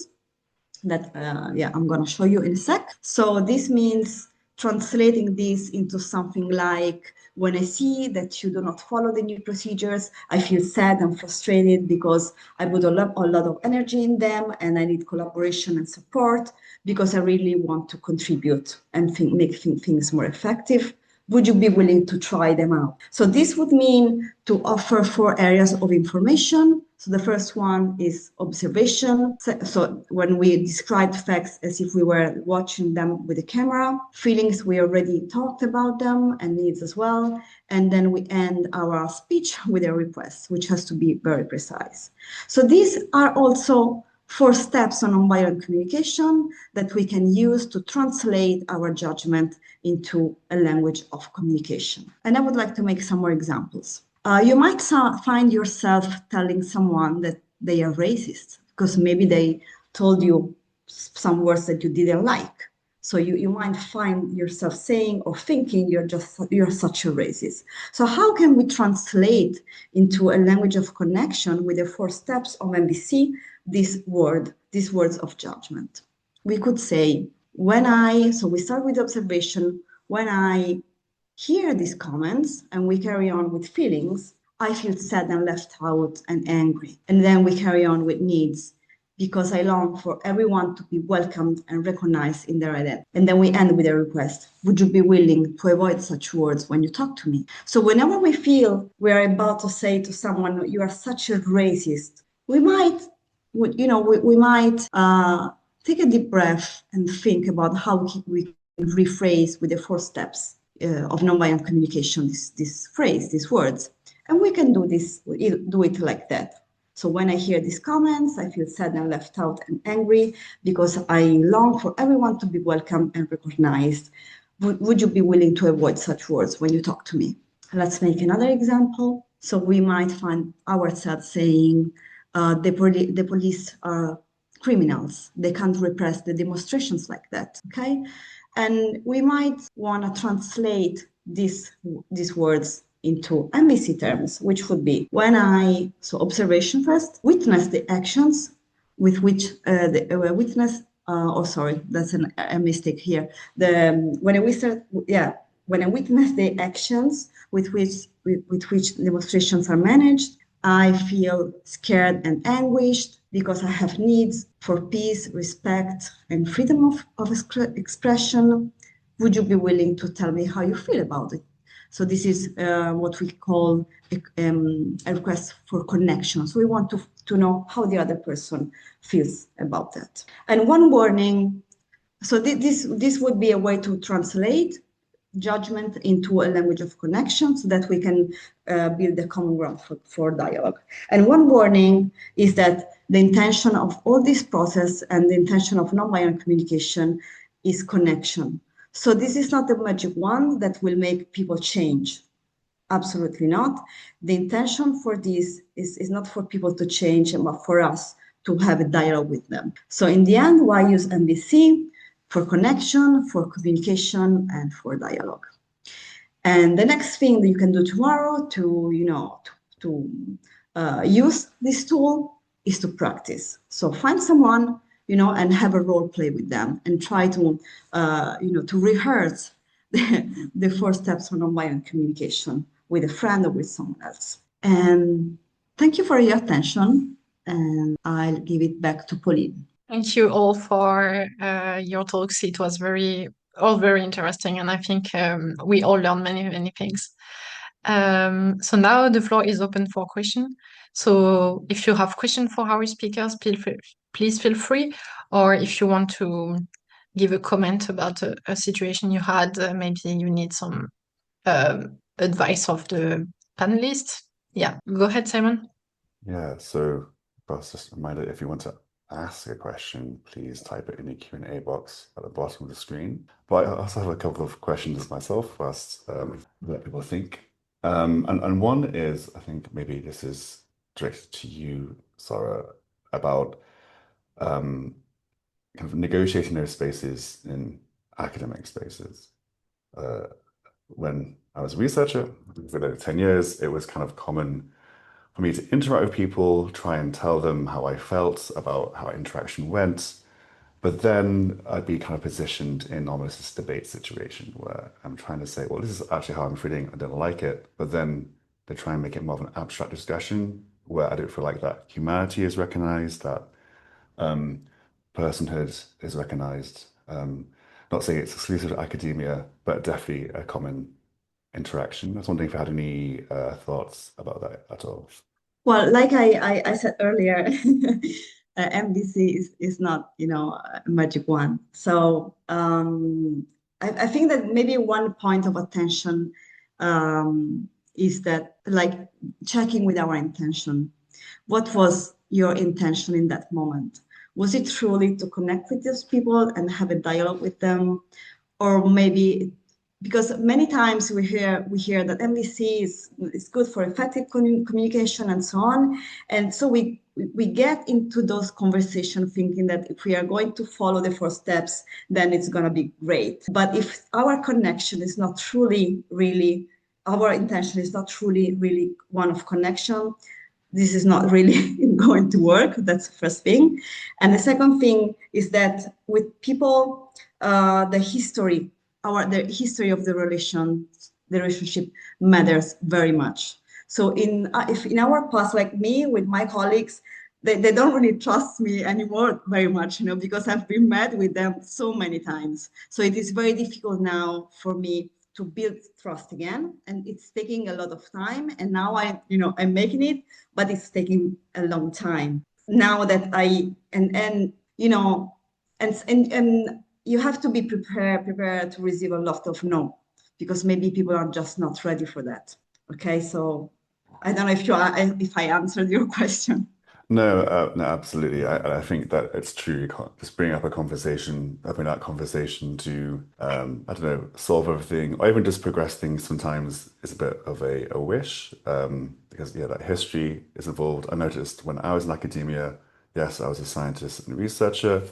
that I'm going to show you in a sec. So this means translating this into something like, when I see that you do not follow the new procedures, I feel sad and frustrated because I put a lot of energy in them, and I need collaboration and support because I really want to contribute and make things more effective. Would you be willing to try them out? So this would mean to offer 4 areas of information. So the first one is observation. So when we describe facts as if we were watching them with a camera. Feelings, we already talked about them, and needs as well. And then we end our speech with a request, which has to be very precise. So these are also 4 steps on nonviolent communication that we can use to translate our judgment into a language of communication. And I would like to make some more examples. You might find yourself telling someone that they are racist because maybe they told you some words that you didn't like. So you might find yourself saying or thinking you're such a racist. So how can we translate into a language of connection with the 4 steps of MBC these words of judgment? We could say, so we start with observation. When I hear these comments, and we carry on with feelings, I feel sad and left out and angry. And then we carry on with needs, because I long for everyone to be welcomed and recognized in their identity. And then we end with a request. Would you be willing to avoid such words when you talk to me? So whenever we feel we are about to say to someone, you are such a racist, we might take a deep breath and think about how we can rephrase with the 4 steps of nonviolent communication, this phrase, these words. And we can do it like that. So when I hear these comments, I feel sad and left out and angry because I long for everyone to be welcome and recognized. Would you be willing to avoid such words when you talk to me? Let's make another example. So we might find ourselves saying, the police are criminals. They can't repress the demonstrations like that, okay? And we might want to translate these words into MBC terms, which would be observation first, witness the actions with which that's a mistake here. When I witness the actions with which demonstrations are managed, I feel scared and anguished because I have needs for peace, respect, and freedom of expression. Would you be willing to tell me how you feel about it? So this is what we call a request for connection. So we want to know how the other person feels about that. And one warning, so this would be a way to translate judgment into a language of connection so that we can build a common ground for dialogue. And one warning is that the intention of all this process and the intention of nonviolent communication is connection. So this is not a magic wand that will make people change. Absolutely not. The intention for this is not for people to change, but for us to have a dialogue with them. So in the end, why use MVC? For connection, for communication, and for dialogue. And the next thing that you can do tomorrow to, use this tool is to practice. So find someone, and have a role play with them and try to, to rehearse the 4 steps for nonviolent communication with a friend or with someone else. And thank you for your attention. And I'll give it back to Pauline. Thank you all for your talks. It was all very interesting, and I think we all learned many, many things. So now the floor is open for questions. So if you have questions for our speakers, please feel free. Or if you want to give a comment about a situation you had, maybe you need some advice of the panelists. Yeah, go ahead, Simon. Yeah, so first, just a reminder, if you want to ask a question, please type it in the Q&A box at the bottom of the screen. But I also have a couple of questions myself first, let people think. And one is, I think maybe this is directed to you, Sarah, about kind of negotiating those spaces in academic spaces. When I was a researcher for like 10 years, it was kind of common for me to interact with people, try and tell them how I felt about how interaction went. But then I'd be kind of positioned in almost this debate situation where I'm trying to say, well, this is actually how I'm feeling. I don't like it. But then they try and make it more of an abstract discussion where I don't feel like that humanity is recognized, that personhood is recognized. Not saying it's exclusive to academia, but definitely a common interaction. I was wondering if you had any thoughts about that at all. Well, like I said earlier, MVC is not, a magic wand. So I think that maybe one point of attention is that, like, checking with our intention. What was your intention in that moment? Was it truly to connect with those people and have a dialogue with them? Or maybe because many times we hear that MVC is good for effective communication and so on. And so we get into those conversations thinking that if we are going to follow the 4 steps, then it's going to be great. But if our connection is not truly, really, our intention is not truly, really one of connection, this is not really going to work. That's the first thing. And the second thing is that with people, the history of the relationship matters very much. So if in our past, like me with my colleagues, they don't really trust me anymore very much, because I've been mad with them so many times. So it is very difficult now for me to build trust again, and it's taking a lot of time. And now I'm making it, but it's taking a long time. Now that and you have to be prepared to receive a lot of no, because maybe people are just not ready for that. Okay, so I don't know if I answered your question. No, absolutely. I think that it's true. You can't just bring up a conversation, having that conversation to, I don't know, solve everything, or even just progress things sometimes is a bit of a wish, because, yeah, that history is involved. I noticed when I was in academia, yes, I was a scientist and a researcher.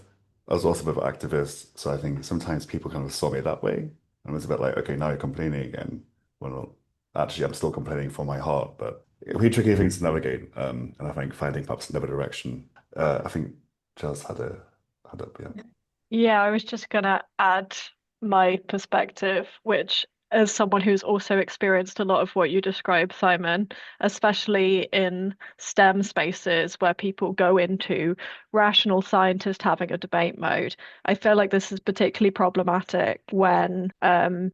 I was also a bit of an activist. So I think sometimes people kind of saw me that way. And it was a bit like, okay, now you're complaining again. Well, actually, I'm still complaining from my heart, but it'll be tricky things to navigate. And I think finding perhaps another direction. I think Charles had a hand up, yeah. Yeah, I was just going to add my perspective, which, as someone who's also experienced a lot of what you described, Simon, especially in STEM spaces where people go into rational scientist having a debate mode, I feel like this is particularly problematic when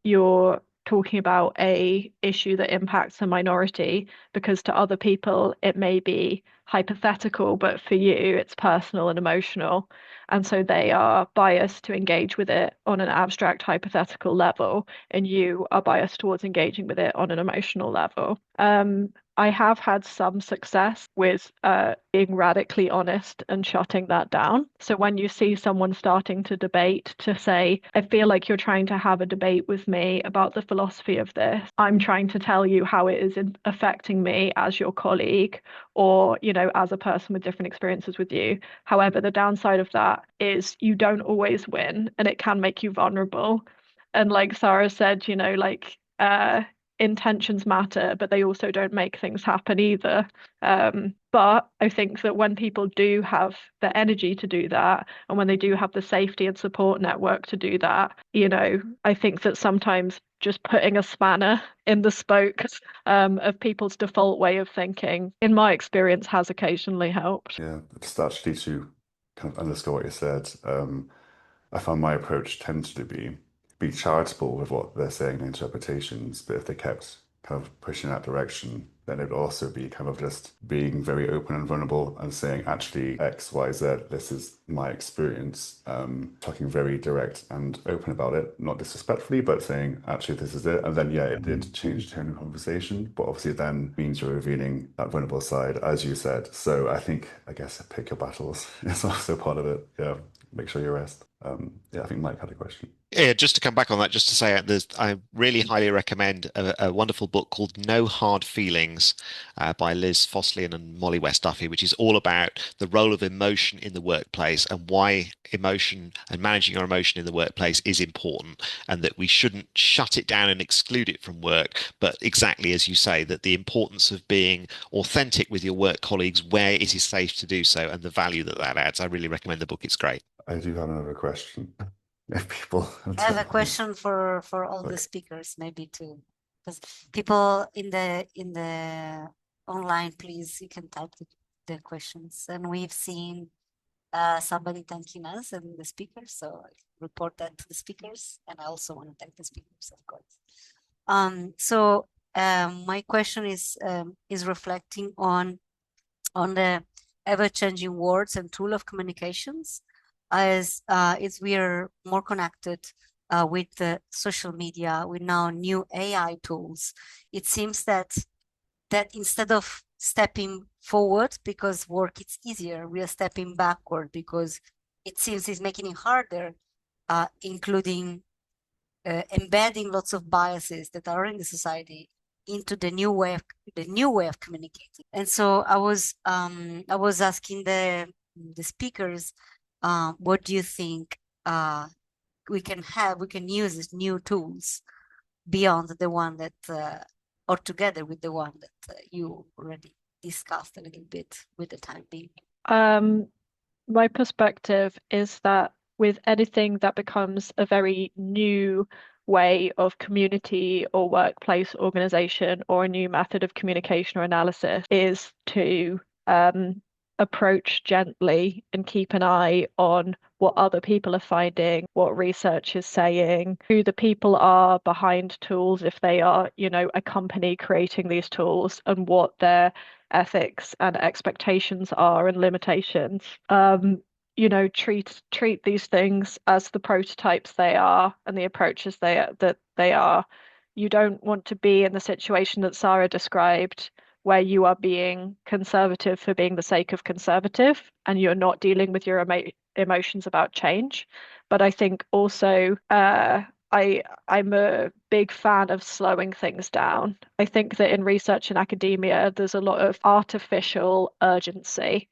you're talking about a issue that impacts a minority, because to other people it may be hypothetical, but for you it's personal and emotional. And so they are biased to engage with it on an abstract hypothetical level, and you are biased towards engaging with it on an emotional level. I have had some success with being radically honest and shutting that down. So when you see someone starting to debate, to say, I feel like you're trying to have a debate with me about the philosophy of this. I'm trying to tell you how it is affecting me as your colleague, or, you know, as a person with different experiences with you. However, the downside of that is you don't always win, and it can make you vulnerable. And like Sarah said, you know, like intentions matter, but they also don't make things happen either. But I think that when people do have the energy to do that, and when they do have the safety and support network to do that, you know, I think that sometimes just putting a spanner in the spokes of people's default way of thinking, in my experience, has occasionally helped. Yeah, just actually to kind of underscore what you said, I found my approach tended to be charitable with what they're saying in interpretations, but if they kept kind of pushing that direction, then it would also be kind of just being very open and vulnerable and saying, actually, X, Y, Z, this is my experience, talking very direct and open about it, not disrespectfully, but saying, actually, this is it. And then, yeah, it did change the tone of conversation, but obviously it then means you're revealing that vulnerable side, as you said. So I think, I guess, pick your battles is also part of it. Yeah, make sure you rest. Yeah, I think Mike had a question. Yeah, just to come back on that, just to say, I really highly recommend a wonderful book called No Hard Feelings by Liz Fosslien and Molly West Duffy, which is all about the role of emotion in the workplace and why emotion and managing your emotion in the workplace is important, and that we shouldn't shut it down and exclude it from work, but exactly as you say, that the importance of being authentic with your work colleagues where it is safe to do so and the value that that adds. I really recommend the book. It's great. I do have another question. If people I have a question for all the speakers, maybe too, because people in the online, please, you can type the questions, and we've seen somebody thanking us and the speakers, so I report that to the speakers, and I also want to thank the speakers, of course. My question is reflecting on the ever-changing words and tool of communications as we are more connected with the social media, with now new AI tools. It seems that instead of stepping forward because work is easier, we are stepping backward because it seems it's making it harder, including embedding lots of biases that are in the society into the new way of communicating. And so I was asking the speakers, what do you think we can use these new tools beyond the one that or together with the one that you already discussed a little bit with the time being? My perspective is that with anything that becomes a very new way of community or workplace organization, or a new method of communication or analysis, is to approach gently and keep an eye on what other people are finding, what research is saying, who the people are behind tools, if they are, you know, a company creating these tools, and what their ethics and expectations are and limitations. You know, treat these things as the prototypes they are and the approaches that they are. You don't want to be in the situation that Sarah described, where you are being conservative for being the sake of conservative, and you're not dealing with your emotions about change. But I think also I'm a big fan of slowing things down. I think that in research and academia, there's a lot of artificial urgency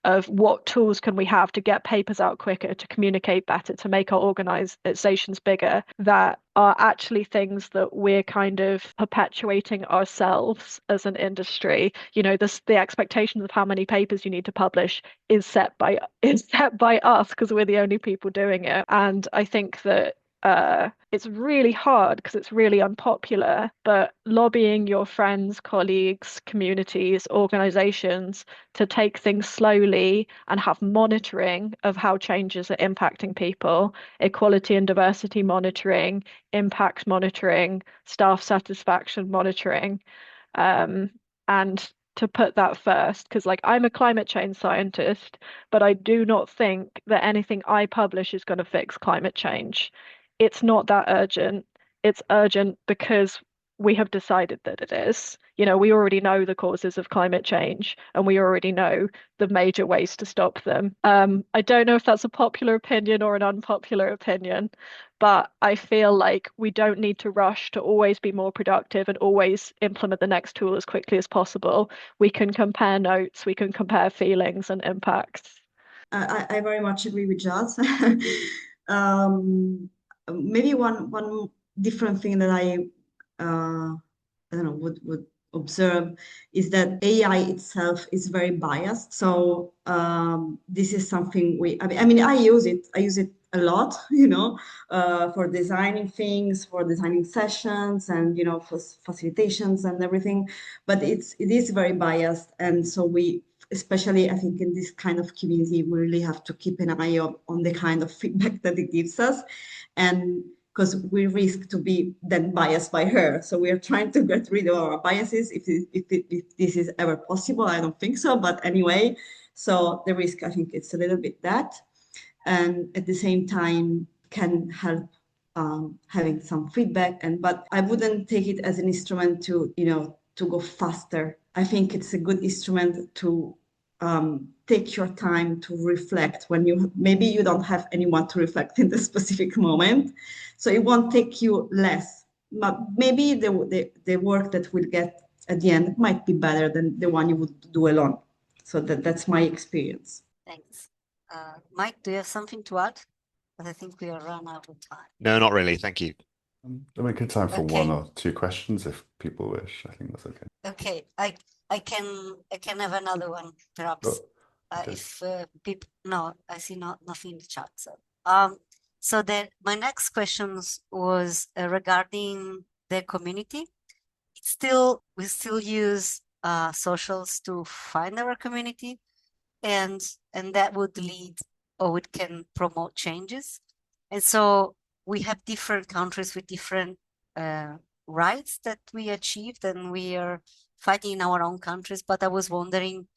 of what tools can we have to get papers out quicker, to communicate better, to make our organizations bigger, that are actually things that we're kind of perpetuating ourselves as an industry. You know, the expectations of how many papers you need to publish is set by us, because we're the only people doing it. And I think that it's really hard because it's really unpopular, but lobbying your friends, colleagues, communities, organizations to take things slowly and have monitoring of how changes are impacting people, equality and diversity monitoring, impact monitoring, staff satisfaction monitoring, and to put that first, because like I'm a climate change scientist, but I do not think that anything I publish is going to fix climate change. It's not that urgent. It's urgent because we have decided that it is. You know, we already know the causes of climate change and we already know the major ways to stop them. I don't know if that's a popular opinion or an unpopular opinion, but I feel like we don't need to rush to always be more productive and always implement the next tool as quickly as possible. We can compare notes, we can compare feelings and impacts. I very much agree with Jazz. Maybe one different thing that I don't know would observe is that AI itself is very biased. So this is something I mean I use it a lot, you know, for designing things, for designing sessions, and you know, for facilitations and everything. But it is very biased, and so especially I think in this kind of community, we really have to keep an eye on the kind of feedback that it gives us, and because we risk to be then biased by her. So we are trying to get rid of our biases if this is ever possible. I don't think so, but anyway, so the risk, I think it's a little bit that, and at the same time can help having some feedback. But I wouldn't take it as an instrument to, you know, to go faster. I think it's a good instrument to take your time to reflect when maybe you don't have anyone to reflect in the specific moment. So it won't take you less, but maybe the work that we'll get at the end might be better than the one you would do alone. So that's my experience. Thanks. Mike, do you have something to add? But I think we are run out of time. No, not really. Thank you. I'll make it time for Okay. one or two questions if people wish. I think that's okay. Okay, I can have another one perhaps. Oh, okay. If people no, I see nothing in the chat. So then my next questions was regarding the community. We still use socials to find our community, and that would lead, or it can promote changes. And so we have different countries with different rights that we achieved, and we are fighting in our own countries. But I was wondering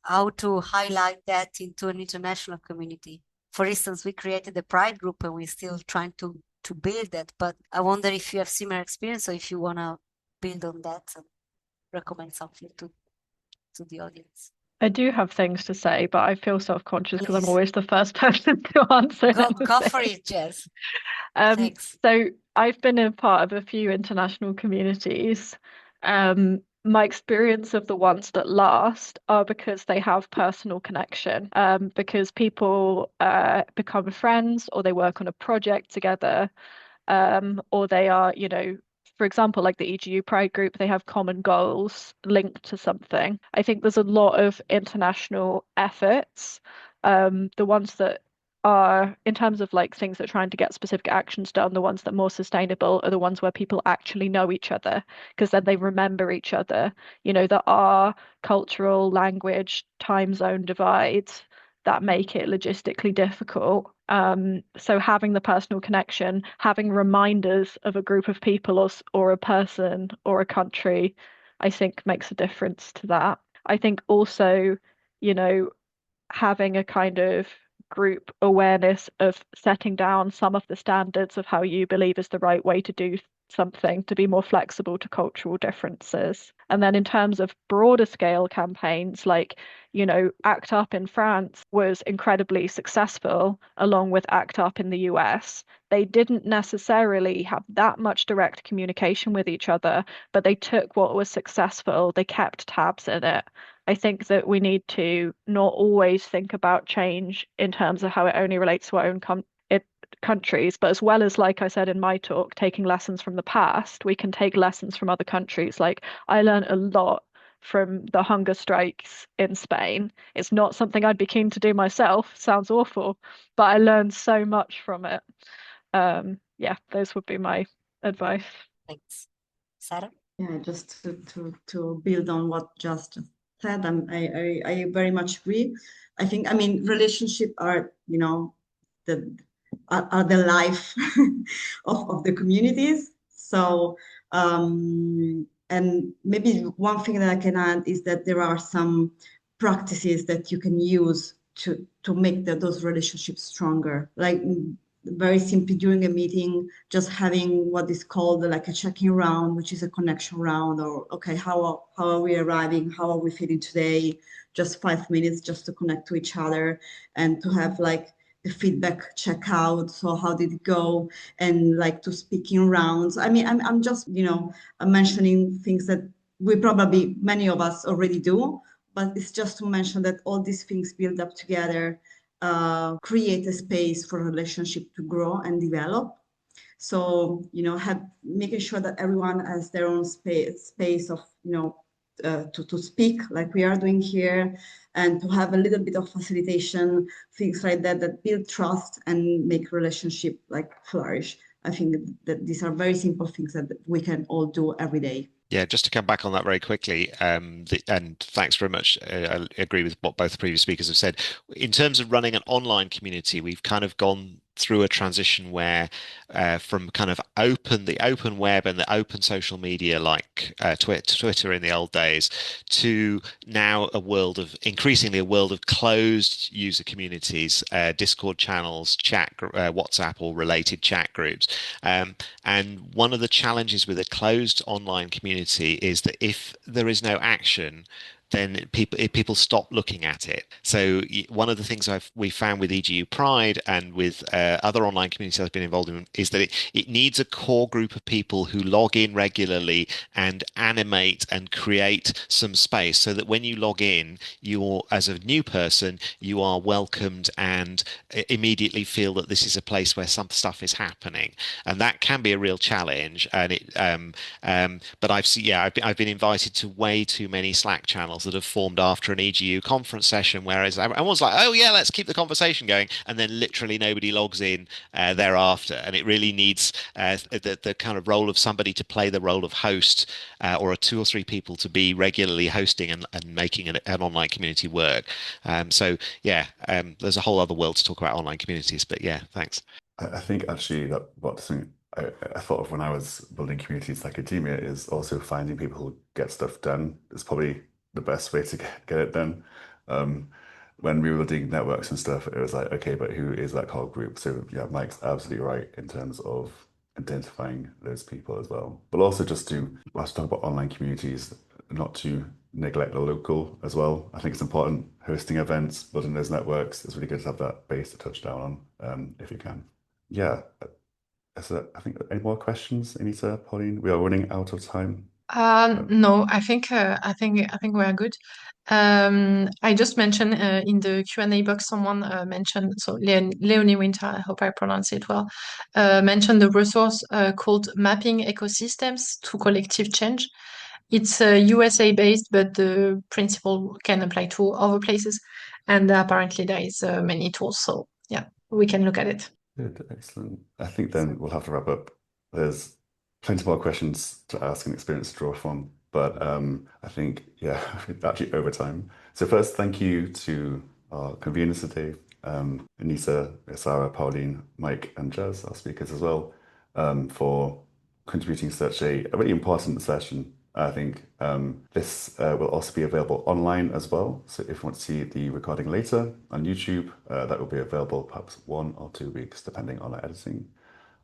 how to highlight that into an international community. For instance, we created a Pride group and we're still trying to build that. But I wonder if you have similar experience or if you want to build on that and recommend something to the audience. I do have things to say, but I feel self-conscious because I'm Please. always the first person to answer Go for it, Jess. Thanks. So I've been a part of a few international communities. My experience of the ones that last are because they have personal connection, because people become friends or they work on a project together, or they are, you know, for example, like the EGU Pride group, they have common goals linked to something. I think there's a lot of international efforts. The ones that are, in terms of like things that are trying to get specific actions done, the ones that are more sustainable are the ones where people actually know each other, because then they remember each other. You know, there are cultural, language, time zone divides that make it logistically difficult. So having the personal connection, having reminders of a group of people or a person or a country, I think makes a difference to that. I think also, you know, having a kind of group awareness of setting down some of the standards of how you believe is the right way to do something, to be more flexible to cultural differences. And then in terms of broader scale campaigns, like, you know, ACT UP in France was incredibly successful, along with ACT UP in the US. They didn't necessarily have that much direct communication with each other, but they took what was successful, they kept tabs in it. I think that we need to not always think about change in terms of how it only relates to our own countries, but as well as, like I said in my talk, taking lessons from the past, we can take lessons from other countries. Like I learned a lot from the hunger strikes in Spain. It's not something I'd be keen to do myself. Sounds awful, but I learned so much from it. Yeah, those would be my advice. Thanks. Sarah? Yeah, just to build on what just said, I very much agree. I think, I mean, relationships are, you know, are the life of the communities. So, and maybe one thing that I can add is that there are some practices that you can use to make those relationships stronger. Like very simply during a meeting, just having what is called like a check-in round, which is a connection round, or okay, how are we arriving? How are we feeling today? Just 5 minutes just to connect to each other and to have like the feedback check out. So how did it go? And like to speak in rounds. I mean, I'm just, I'm mentioning things that we probably, many of us already do, but it's just to mention that all these things build up together, create a space for a relationship to grow and develop. So, making sure that everyone has their own space of, to speak like we are doing here, and to have a little bit of facilitation, things like that build trust and make relationship like flourish. I think that these are very simple things that we can all do every day. Yeah, just to come back on that very quickly, and thanks very much. I agree with what both the previous speakers have said. In terms of running an online community, we've kind of gone through a transition where from kind of the open web and the open social media like Twitter in the old days to now increasingly a world of closed user communities, Discord channels, WhatsApp or related chat groups. And one of the challenges with a closed online community is that if there is no action, then people stop looking at it. So one of the things we found with EGU Pride and with other online communities I've been involved in is that it needs a core group of people who log in regularly and animate and create some space so that when you log in, as a new person, you are welcomed and immediately feel that this is a place where some stuff is happening. And that can be a real challenge. And but I've been invited to way too many Slack channels that have formed after an EGU conference session, whereas everyone's like, oh yeah, let's keep the conversation going, and then literally nobody logs in thereafter. And it really needs the kind of role of somebody to play the role of host, or 2 or 3 people to be regularly hosting and making an online community work. There's a whole other world to talk about online communities, but yeah, thanks. I think actually that what something I thought of when I was building communities in academia is also finding people who get stuff done is probably the best way to get it done. When we were doing networks and stuff, it was like, okay, but who is that core group? So yeah, Mike's absolutely right in terms of identifying those people as well. But also just let's talk about online communities, not to neglect the local as well. I think it's important hosting events, building those networks. It's really good to have that base to touch down on, if you can. Yeah. So I think any more questions, Anita, Pauline? We are running out of time. No, I think we are good. I just mentioned in the Q&A box, someone mentioned, so Leonie Winter, I hope I pronounce it well, mentioned the resource called Mapping Ecosystems to Collective Change. It's USA based, but the principle can apply to other places. And apparently there is many tools, so yeah, we can look at it. Good, excellent. I think then we'll have to wrap up. There's plenty more questions to ask and experience to draw from, but I think, yeah, actually over time. So first, thank you to our conveners today, Anita, Sarah, Pauline, Mike, and Jazz, our speakers as well, for contributing such a really important session. I think this will also be available online as well. So if you want to see the recording later on YouTube, that will be available perhaps 1 or 2 weeks, depending on our editing.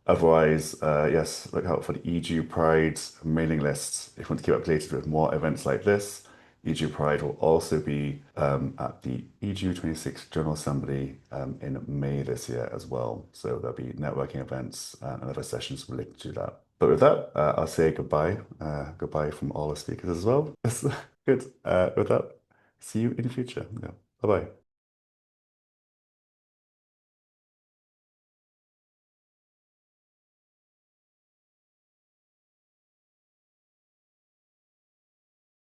Otherwise, yes, look out for the EGU Pride mailing lists. If you want to keep updated with more events like this, EGU Pride will also be at the EGU 26 General Assembly in May this year as well. So there'll be networking events and other sessions related to that. But with that, I'll say goodbye. Goodbye from all the speakers as well. Good. With that, see you in the future. Yeah. Bye-bye.